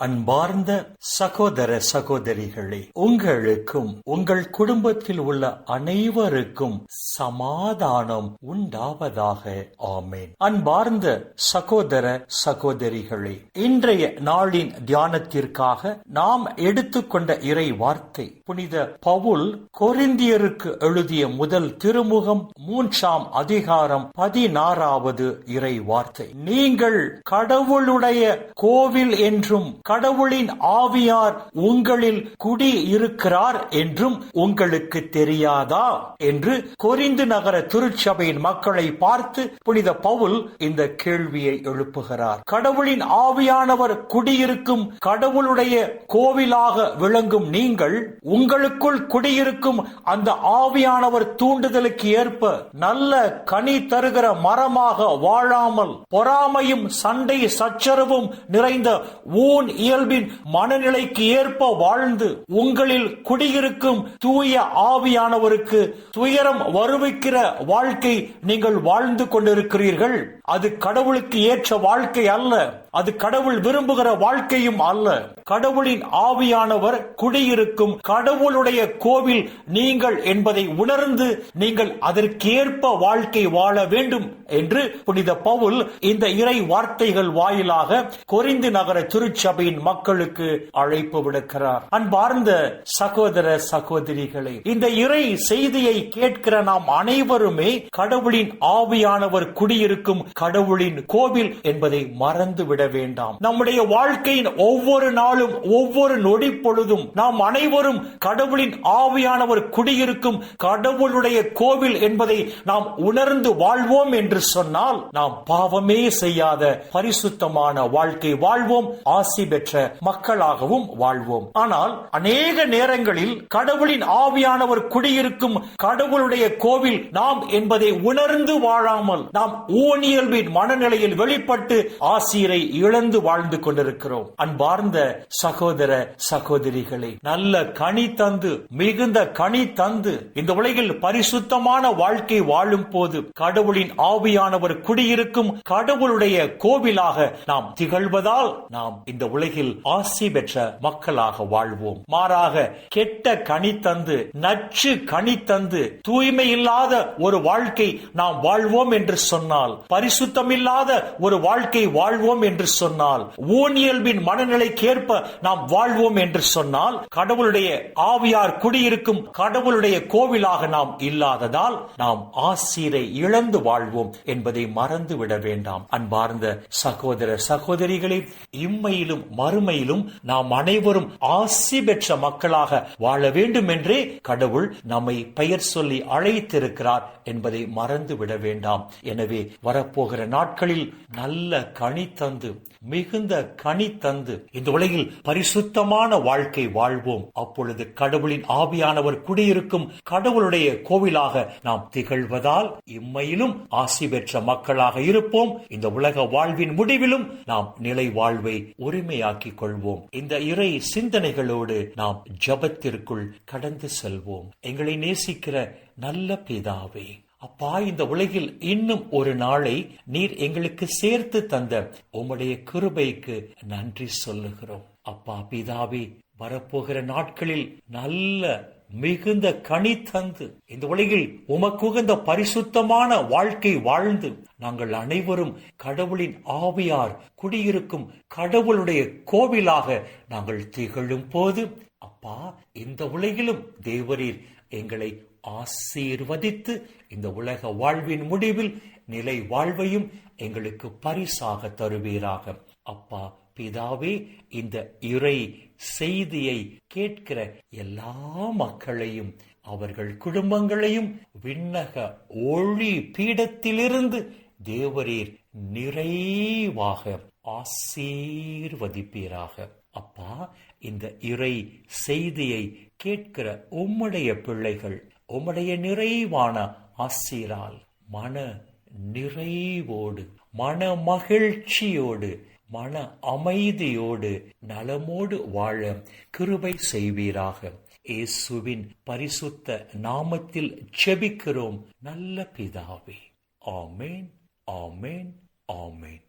அன்பார்ந்த சகோதர சகோதரிகளே, உங்களுக்கும் உங்கள் குடும்பத்தில் உள்ள அனைவருக்கும் சமாதானம் உண்டாவதாக. ஆமென். அன்பார்ந்த சகோதர சகோதரிகளே, இன்றைய நாளின் தியானத்திற்காக நாம் எடுத்துக்கொண்ட இறை வார்த்தை புனித பவுல் கொரிந்தியருக்கு எழுதிய முதல் திருமுகம் 3ஆம் அதிகாரம் 16வது இறை வார்த்தை. நீங்கள் கடவுளுடைய கோவில் என்றும் கடவுளின் ஆவியார் உங்களில் குடி இருக்கிறார் என்றும் உங்களுக்கு தெரியாதா என்று கொரிந்து நகர திருச்சபையின் மக்களை பார்த்து புனித பவுல் இந்த கேள்வியை எழுப்புகிறார். கடவுளின் ஆவியானவர் குடியிருக்கும் கடவுளுடைய கோவிலாக விளங்கும் நீங்கள் உங்களுக்குள் குடியிருக்கும் அந்த ஆவியானவர் தூண்டுதலுக்கு ஏற்ப நல்ல கனி தருகிற மரமாக வாழாமல் பொறாமையும் சண்டை சச்சரவும் நிறைந்த ஊன் இயல்பின் மனநிலைக்கு ஏற்ப வாழ்ந்து உங்களில் குடியிருக்கும் தூய ஆவியானவருக்கு துயரம் வருவிக்கிற வாழ்க்கை நீங்கள் வாழ்ந்து கொண்டிருக்கிறீர்கள். அது கடவுளுக்கு ஏற்ற வாழ்க்கை அல்ல. அது கடவுள் விரும்புகிற வாழ்க்கையும் அல்ல. கடவுளின் ஆவியானவர் குடியிருக்கும் கடவுளுடைய கோவில் நீங்கள் என்பதை உணர்ந்து நீங்கள் அதற்கேற்ப வாழ்க்கை வாழ வேண்டும் என்று புனித பவுல் இந்த இறை வார்த்தைகள் வாயிலாக கொரிந்து நகர திருச்சபையின் மக்களுக்கு அழைப்பு விடுக்கிறார். அன்பார்ந்த சகோதர சகோதரிகளே, இந்த இறை செய்தியை கேட்கிற நாம் அனைவருமே கடவுளின் ஆவியானவர் குடியிருக்கும் கடவுளின் கோவில் என்பதை மறந்துவிட வேண்டாம். நம்முடைய வாழ்க்கையின் ஒவ்வொரு நாளும் ஒவ்வொரு நொடி பொழுதும் நாம் அனைவரும் கடவுளின் ஆவியானவர் குடியிருக்கும் கடவுளுடைய கோவில் என்பதை நாம் உணர்ந்து வாழ்வோம் என்று சொன்னால் நாம் பாவமே செய்யாத பரிசுத்தமான வாழ்க்கை வாழ்வோம், ஆசி பெற்ற மக்களாகவும் வாழ்வோம். ஆனால் அநேக நேரங்களில் கடவுளின் ஆவியானவர் குடியிருக்கும் கடவுளுடைய கோவில் நாம் என்பதை உணர்ந்து வாழாமல் நாம் ஊனியல்பின் மனநிலையில் வெளிப்பட்டு ஆசிரை இழந்து வாழ்ந்து கொண்டிருக்கிறோம். அன்பார்ந்த சகோதர சகோதரிகளே, நல்ல கனி தந்து மிகுந்த கனி தந்து இந்த உலகில் பரிசுத்தமான வாழ்க்கை வாழும் போது கடவுளின் ஆவியானவர் குடியிருக்கும் கடவுளுடைய கோவிலாக நாம் திகழ்வதால் நாம் இந்த உலகில் ஆசி பெற்ற மக்களாக வாழ்வோம். மாறாக கெட்ட கனி தந்து நச்சு கனி தந்து தூய்மை இல்லாத ஒரு வாழ்க்கை நாம் வாழ்வோம் என்று சொன்னால், பரிசுத்தமில்லாத ஒரு வாழ்க்கை வாழ்வோம் என்று சொன்னால், ஊனியல்பின் மனநிலைக்கேற்ப நாம் வாழ்வோம் என்று சொன்னால், கடவுளுடைய ஆவியார் குடியிருக்கும் கடவுளுடைய கோவிலாக நாம் இல்லாததால் நாம் ஆசீரை இழந்து வாழ்வோம் என்பதை மறந்துவிட வேண்டாம். அன்பார்ந்த சகோதர சகோதரிகளே, இம்மையிலும் மறுமையிலும் நாம் அனைவரும் ஆசி பெற்ற மக்களாக வாழ வேண்டும் என்றே கடவுள் நம்மை பெயர் சொல்லி அழைத்திருக்கிறார் என்பதை மறந்துவிட வேண்டாம். எனவே வரப்போகிற நாட்களில் நல்ல கனி தந்து மிகுந்த கனி தந்து இந்த உலகில் பரிசுத்தமான வாழ்க்கை வாழ்வோம். அப்பொழுது கடவுளின் ஆவியானவர் குடியிருக்கும் கடவுளுடைய கோவிலாக நாம் திகழ்வதால் இம்மையிலும் ஆசி பெற்ற மக்களாக இருப்போம். இந்த உலக வாழ்வின் முடிவிலும் நாம் நிலை வாழ்வை உரிமையாக்கிக் கொள்வோம். இந்த இறை சிந்தனைகளோடு நாம் ஜெபத்திற்குள் கடந்து செல்வோம். எங்களை நேசிக்கிற நல்ல பிதாவே, அப்பா, இந்த உலகில் இன்னும் ஒரு நாளை நீர் எங்களுக்கு சேர்த்து தந்த உம்முடைய கிருபைக்கு நன்றி சொல்லுகிறோம். அப்பா பிதாவே, வரப்போகிற நாட்களில் நல்ல மிகுந்த கனி தந்து இந்த உலகில் உமக்குகந்த பரிசுத்தமான வாழ்க்கை வாழ்ந்து நாங்கள் அனைவரும் கடவுளின் ஆவியார் குடியிருக்கும் கடவுளுடைய கோவிலாக நாங்கள் திகழும் போது, அப்பா, இந்த உலகிலும் தேவரீர் எங்களை ஆசீர்வதித்து இந்த உலக வாழ்வின் முடிவில் நிலை வாழ்வையும் எங்களுக்கு பரிசாக தருவீராக. அப்பா பிதாவே, இந்த இறை செய்தியை கேட்கிற எல்லா மக்களையும் அவர்கள் குடும்பங்களையும் விண்ணக ஒளி பீடத்திலிருந்து தேவரீர் நிறைவாக ஆசீர்வதிப்பீராக. அப்பா, இந்த இறை செய்தியை கேட்கிற உம்முடைய பிள்ளைகள் உம்முடைய நிறைவான ஆசீரால் மன நிறைவோடு மன மகிழ்ச்சியோடு மன அமைதியோடு நலமோடு வாழ கிருபை செய்வீராக. இயேசுவின் பரிசுத்த நாமத்தில் ஜெபிக்கிறோம் நல்ல பிதாவே. ஆமேன், ஆமேன், ஆமேன்.